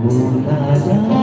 भूला जाना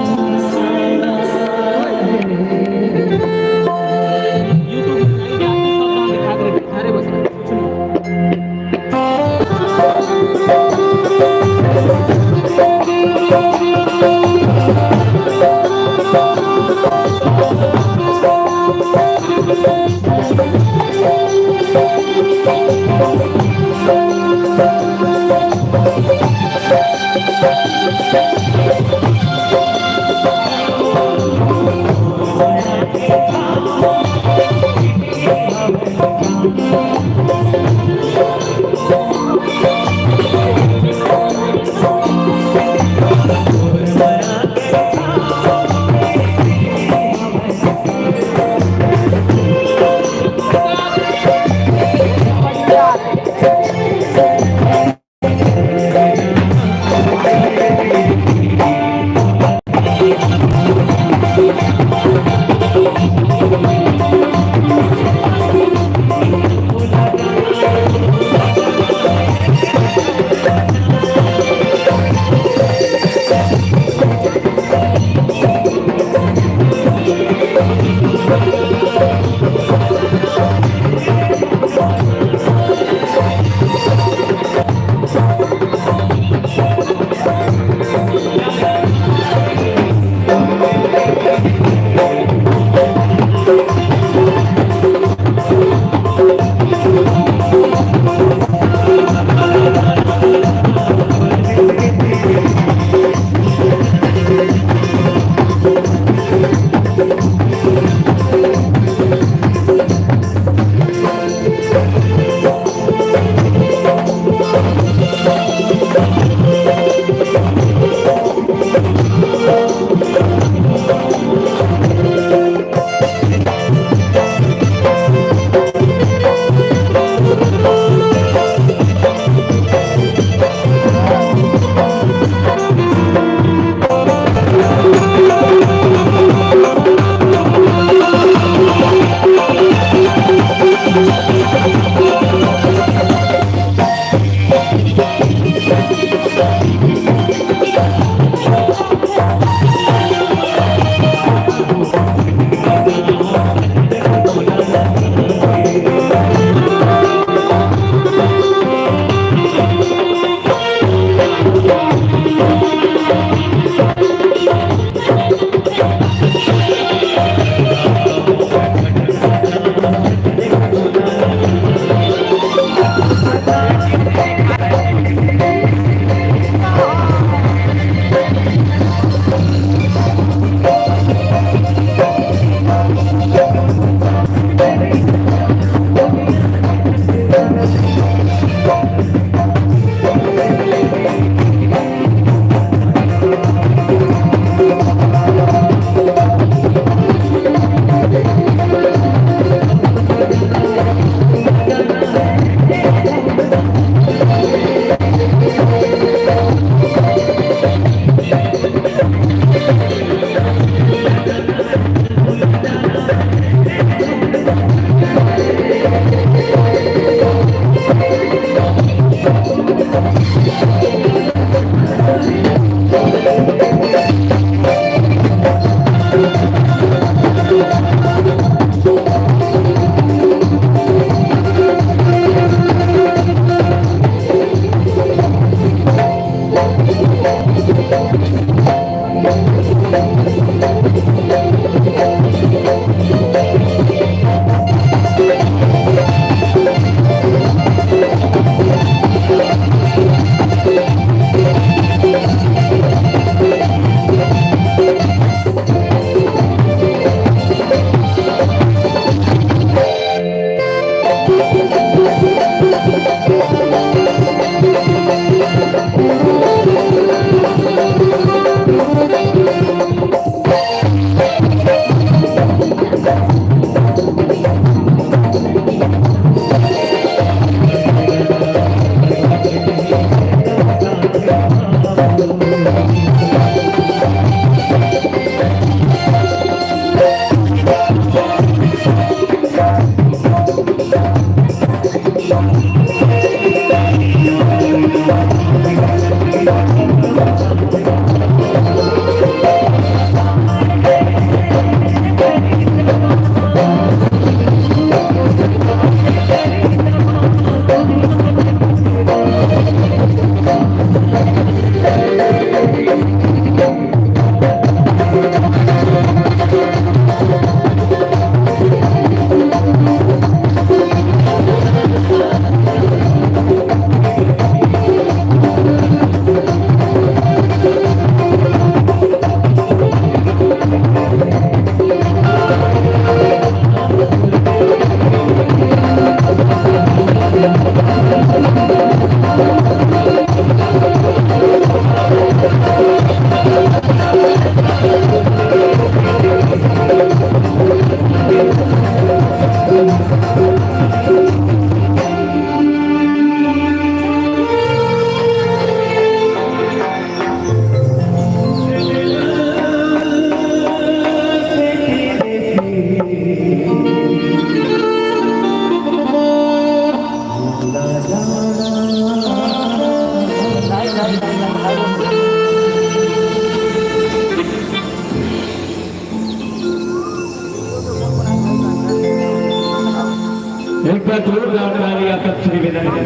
का जोरदार ताली आप सबसे निवेदन है।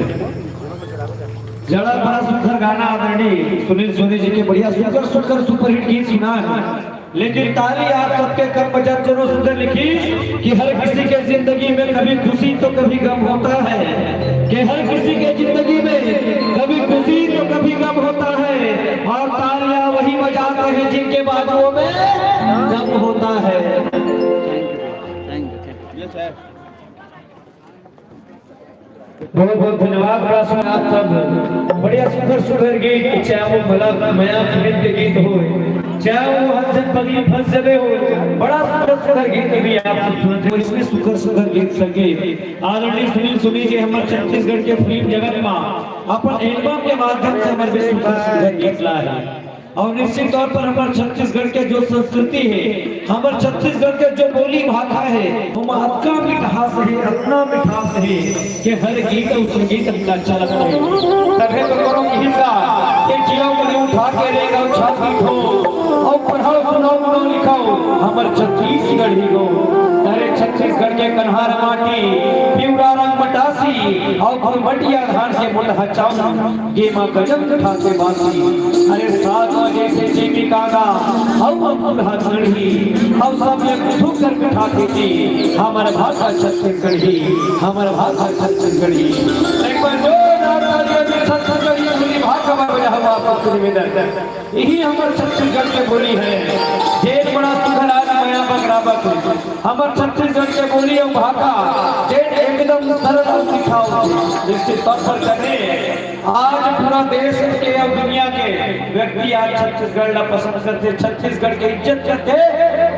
जरा बड़ा सुंदर गाना आदरणीय सुनील सोनी जी के बढ़िया सुंदर सुंदर सुपरहिट गीत सुना है, लेकिन ताली आप सबके कम बजा दोनों सुंदर लिखी कि हर किसी के जिंदगी में कभी खुशी तो कभी गम होता है, कि हर किसी के जिंदगी में कभी खुशी तो कभी गम होता है, और तालियां वही बजाते हैं जिनके बाजुओं में गम होता है। बहुत बहुत धन्यवाद। आप सब बढ़िया सुंदर सुंदर गीत, चाहे वो भला माया फिल्म के गीत हो, चाहे वो हंसन पगली फंस जबे हो, बड़ा सुंदर सुंदर गीत भी आप सब सुनते हो। इसमें सुंदर सुंदर गीत संगीत आदरणीय सुनील सोनी जी हमारे छत्तीसगढ़ के फिल्म जगत में अपन एल्बम के माध्यम से हमारे सुंदर सुंदर गीत लाए, और निश्चित तौर पर हमारे छत्तीसगढ़ के जो संस्कृति है, हमारे छत्तीसगढ़ के जो बोली भाषा है, वो महत्का मिठास है, अपना मिठास है कि हर गीत और संगीत हमका अच्छा लगता है। तभी तो करो हिस्सा के जियो को उठा के रेगा छाती हो और पढ़ाओ सुनाओ गुनो लिखाओ हमारे छत्तीसगढ़ ही गो। अरे छत्तीसगढ़ के कन्हार माटी पिवरा रंग मटासी और घुमटिया धान से मुंडा चावल ये मां गजब उठा के बासी। अरे साथ जैसे जीवी कागा और हाथड़ी और सब ये कुछ कर बिठा के जी हमारा भाषा छत्तीसगढ़ी, हमारा भाषा छत्तीसगढ़ी। एक बार जोरदार तालियां दे छत्तीसगढ़ी बोली भाषा में बजा हुआ आपको निवेदन, यही हमारे छत्तीसगढ़ की बोली है। जेठ बड़ा सुंदर आज माया बगराबत हमारे छत्तीसगढ़ के बोली और भाषा जेठ एकदम सरल और दिखाओ निश्चित तौर पर करने। आज पूरा देश के और दुनिया के व्यक्ति आज छत्तीसगढ़ ला पसंद करते, छत्तीसगढ़ के इज्जत करते,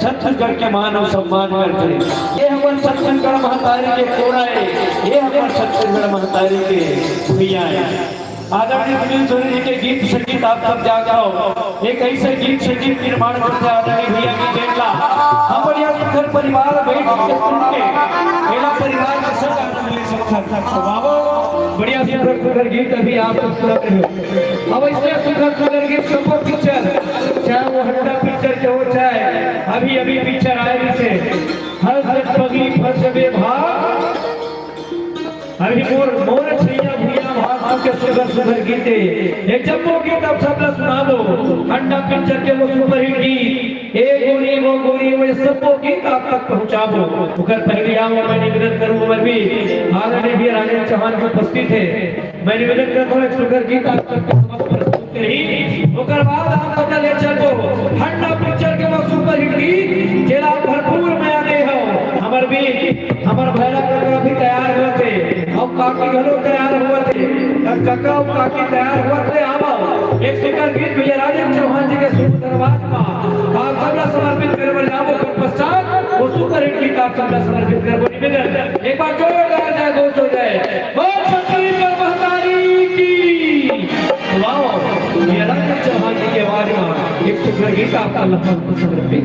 छत्तीसगढ़ के मान और सम्मान करते। ये हमारे छत्तीसगढ़ महतारी के कोरा है, ये हमारे छत्तीसगढ़ महतारी के भैया है। आदरणीय सुनील सोनी जी के गीत संगीत आप सब जान जाओ, एक ऐसे गीत संगीत निर्माण करते आदरणीय भैया की देखला हम बढ़िया सुंदर परिवार बैठ के सुन के मेरा परिवार के सब आनंद ले सकता है। बढ़िया सुंदर सुंदर गीत अभी आप सब सुन रहे हो। अब इसमें सुंदर सुंदर गीत सबको पिक्चर, चाहे वो हंडा पिक्चर के हो, चाहे अभी अभी पिक्चर आए जिसे हर सच पगली फंस बे भाग, अभी मोर छैया भैया भाग के सुंदर सुंदर गीत एक जम्मो गीत आप सब सुना दो। हंडा पिक्चर के वो सुपरहिट गीत ए गोरी वो गोरी वो सबको गीत आप तक पहुंचा दो। उकर पहले आओ मैं निवेदन करूं उमर भी आदरणीय भी राजेंद्र चौहान की उपस्थित है, मैं निवेदन करता हूं एक सुंदर गीत आप तक ही उकर बाद आप सब ले चलो हंडा पिक्चर के वो सुपरहिट गीत जेला भरपूर माया दे हो हमर भी हमर भैरा का भी तैयार हुए थे और काकी घलो तैयार हुए थे, काका और काकी तैयार हुए थे। आओ एक सुंदर गीत भैया राजेंद्र चौहान जी के सुंदर आवाज में आप सबला समर्पित करबो जाबो के पश्चात वो सुपरहिट गीत आप सबला समर्पित करबो निवेदन एक बार जोरदार जय घोष हो जाए। बोल छत्तीसगढ़ महतारी की। वाओ भैया राजेंद्र चौहान जी के आवाज में एक सुंदर गीत आप सबला समर्पित।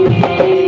Thank you.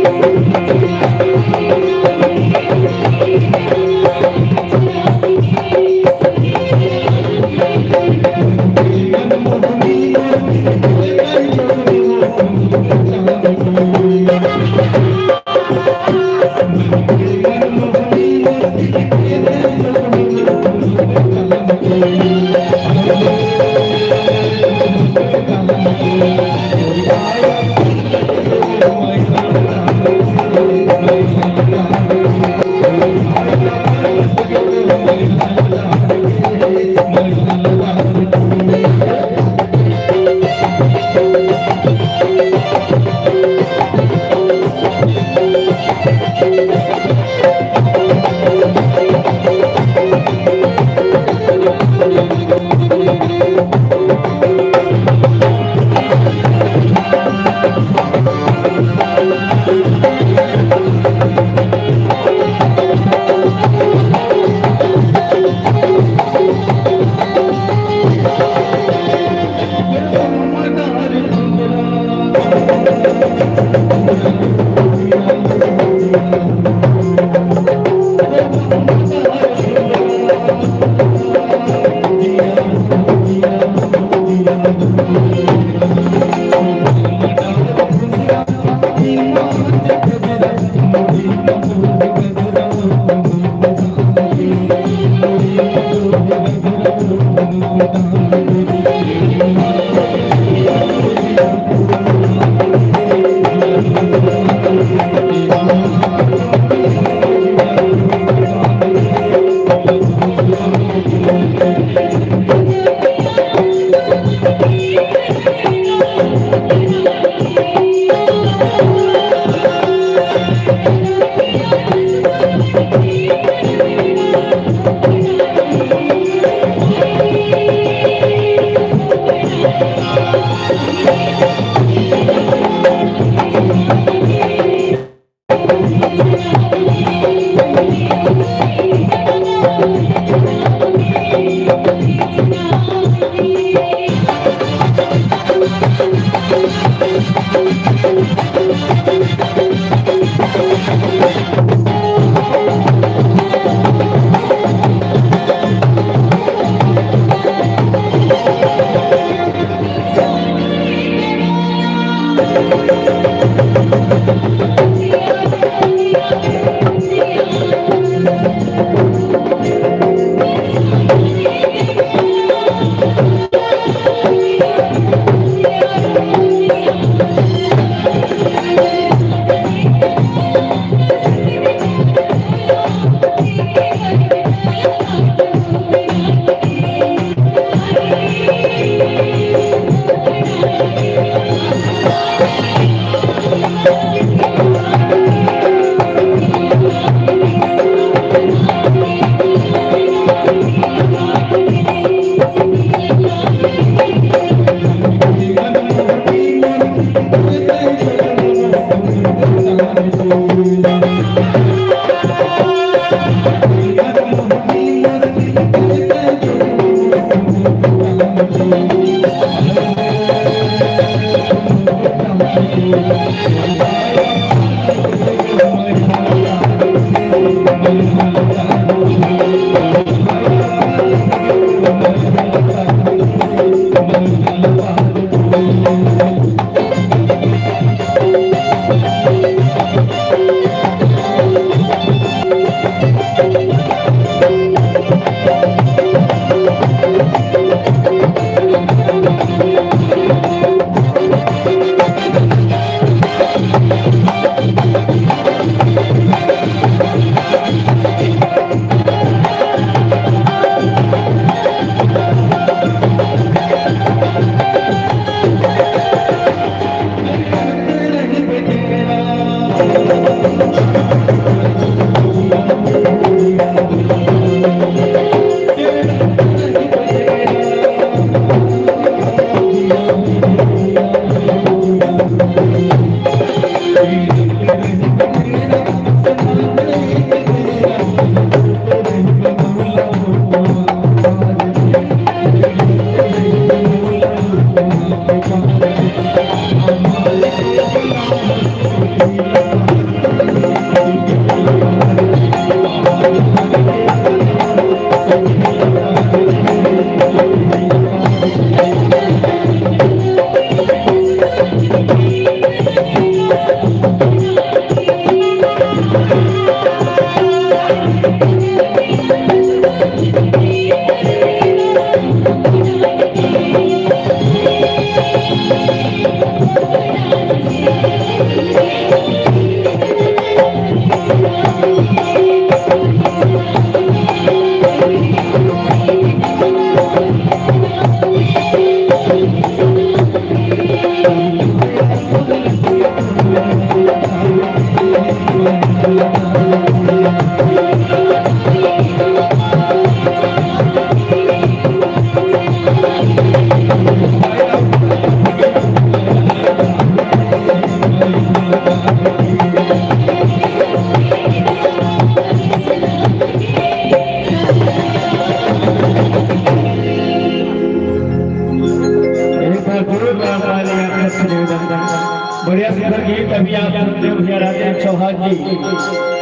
सुंदर गीत अभी आप सुनते हो भैया राजेंद्र चौहान जी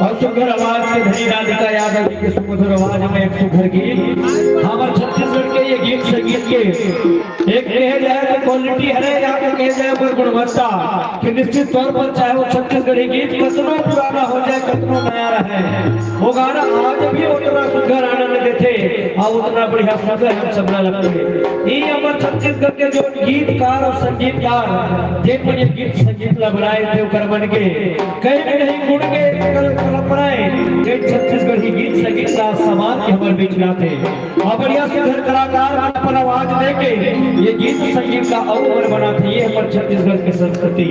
और सुंदर आवाज के धनी राधिका यादव जी के सुमधुर आवाज में एक सुंदर गीत हमारे छत्तीसगढ़ के ये गीत संगीत के एक कहे जाए तो क्वालिटी है यहाँ पे कहे जाए पर गुणवत्ता कि निश्चित तौर पर चाहे वो छत्तीसगढ़ी गीत कितना पुराना हो जाए कितना नया रहे वो गाना आज भी उतना सुंदर आनंद देते और उतना बढ़िया सुंदर हम सबना लगते ये हमारे छत्तीसगढ़ के जो गीतकार और संगीतकार जिन पर ये गीत संगीत ला बनाए थे कर बन के कहीं न कहीं गुण के कल्पनाएं ये छत्तीसगढ़ी गीत संगीत का समाज के हमारे बीच लाते और बढ़िया सुंदर कलाकार अपन आवाज देके ये गीत संगीत का अवसर बनाते ये हमारे छत्तीसगढ़ की संस्कृति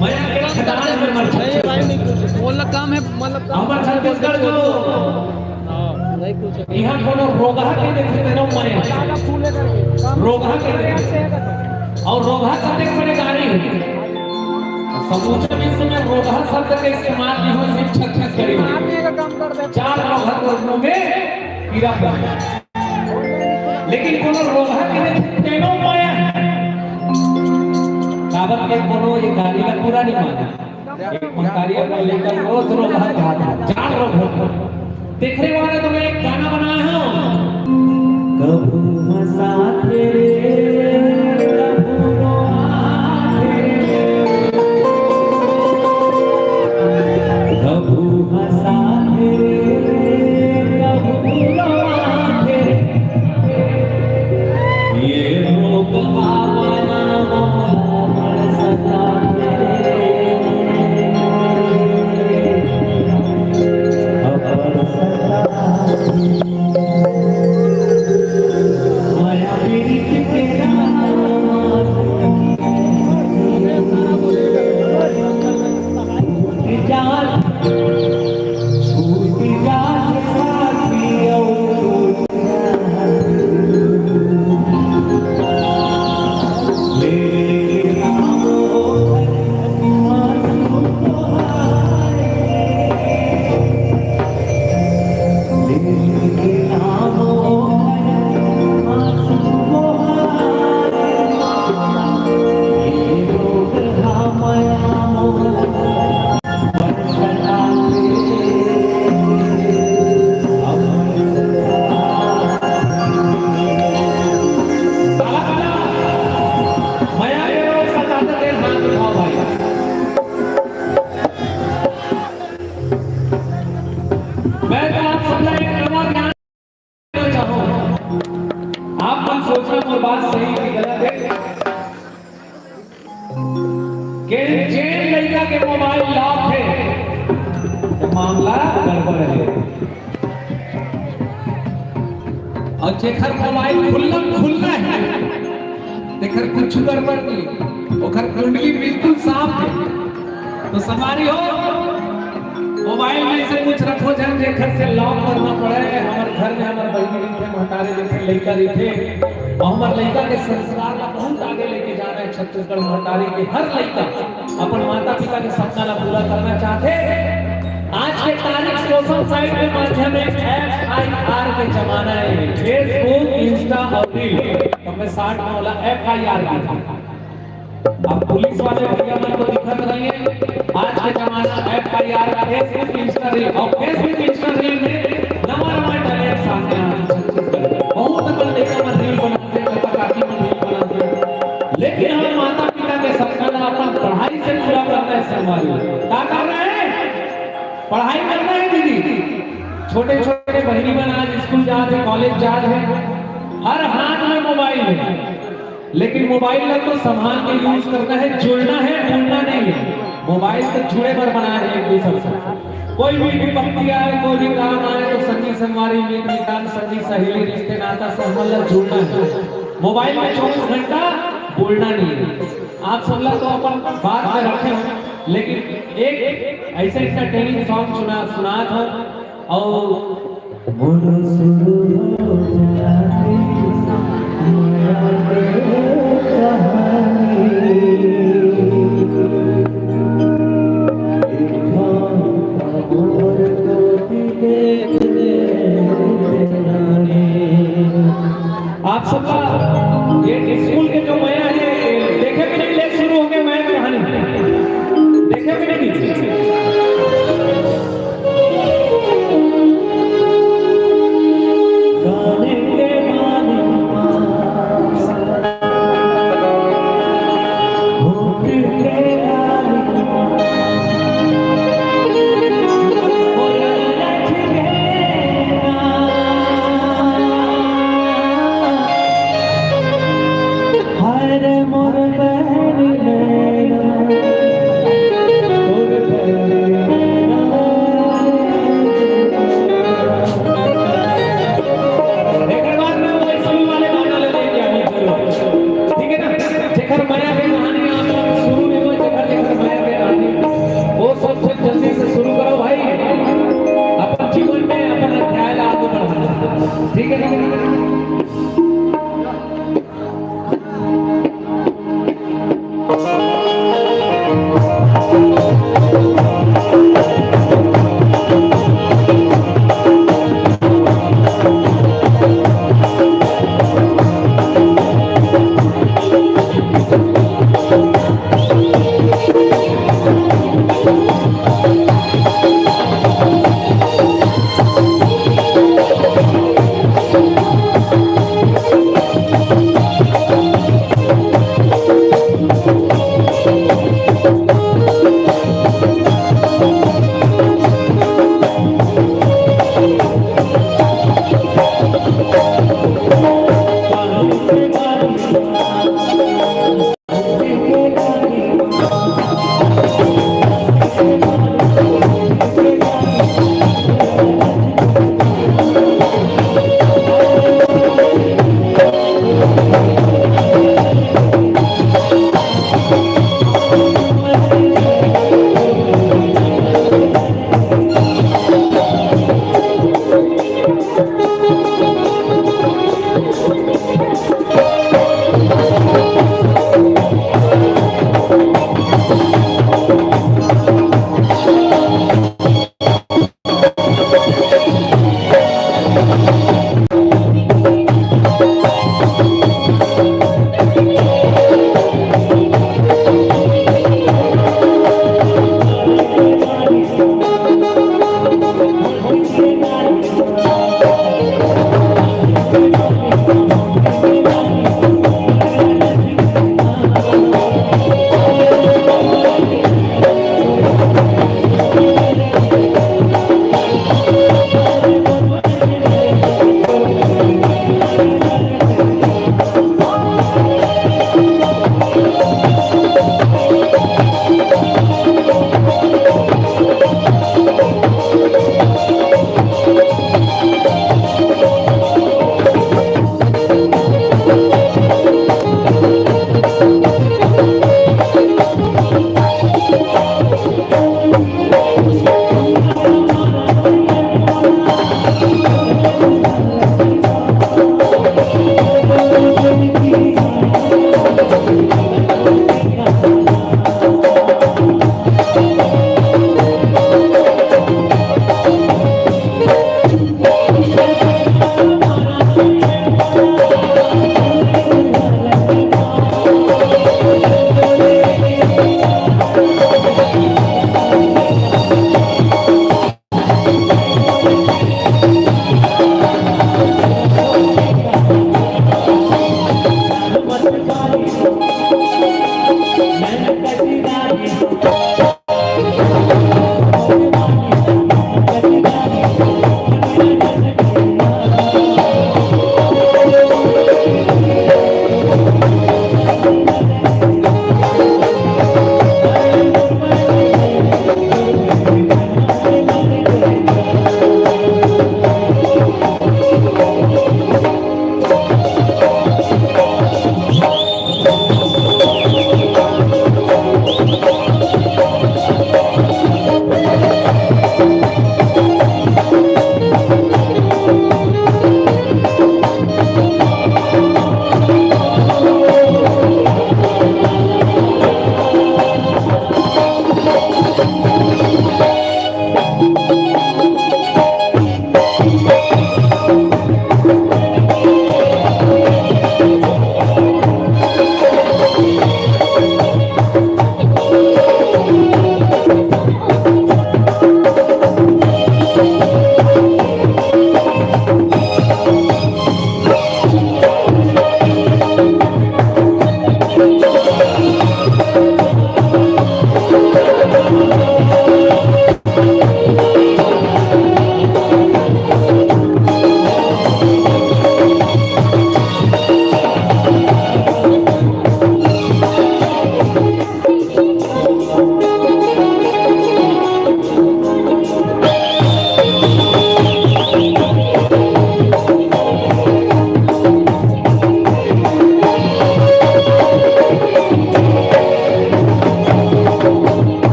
माया के खदान में मर नहीं भाई नहीं कुछ बोलना काम है मतलब हमर छत्तीसगढ़ जो नहीं कुछ यहाँ कोनो रोगा के देखते न माया रोगा के देखते और रोगा का देख बड़े गाड़ी समूचे विश्व में रोगा शब्द का इस्तेमाल नहीं हो सिर्फ 36 करीब 4 रोगा में कीड़ा पड़ा लेकिन कोनो रोगा के देखते न माया काबर के कोनो ये गाड़ी का पूरा नहीं माना एक मंकारिया को लेकर रोज रोगा था 4 रोगा देखने वाले तो मैं एक गाना बनाया हूँ कबू मसा तेरे कबू रोआ तेरे कबू मसा तेरे कबू रोआ तेरे ये रोग आवाना मोहम्मद सदा के मोबाइल लॉक है तो मामला गड़बड़ है और जेखर मोबाइल खुलना है देखर कुछ गड़बड़ नहीं ओखर कुंडली बिल्कुल साफ है तो सवारी हो मोबाइल में से कुछ रखो जन जेखर से लॉक करना पड़े हमारे घर में हमारे बहनी रखे महतारे जैसे लड़का रखे और हमारे लड़का के संस्कार का बहुत आगे लेके जा रहे हैं छत्तीसगढ़ महतारी के हर लड़का अपन माता पिता के सपना ला पूरा करना चाहते आज के तारीख सोशल साइट के माध्यम से FIR के जमाना है फेसबुक इंस्टा और रील तो मैं 60 में वाला FIR की था अब पुलिस वाले भैया मन को दिक्कत नहीं है आज के जमाना FIR फेसबुक इंस्टा रील और फेसबुक इंस्टा रील में नवा टैलेंट सामने आ रहा है बहुत बड़ा देखा मैं रील बनाते हैं काकी में रील बनाते हैं लेकिन हम माता पिता के सपना अपन पढ़ाई से पूरा करना है संभालिए क्या कर रहे हैं पढ़ाई करना है दीदी छोटे छोटे बहनी बन आज स्कूल जाते हैं कॉलेज जाते हैं हर हाथ में मोबाइल है लेकिन मोबाइल तो संभाल के यूज करना है जुड़ना है भूलना नहीं है मोबाइल से जुड़े पर बनाया है एक दूसरे से कोई भी विपत्ति आए कोई भी काम आए तो संगी संगवारी मित्र मितान संगी सहेली रिश्ते नाता संबंध जुड़ना है मोबाइल में 24 घंटा बोलना नहीं है आप सब लोग तो अपन बात में रखे लेकिन एक ऐसे एंटरटेनिंग सॉन्ग सुना था और आप सबका ये स्कूल के जो माया है देखे भी नहीं ले शुरू हो गए माया कहानी देखे भी नहीं गाने के Thank you.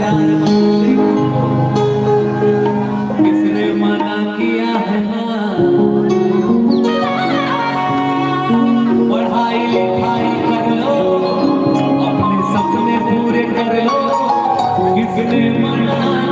प्यार मांगते किसने मना किया है ना पढ़ाई लिखाई कर लो अपने सपने पूरे कर लो किसने मना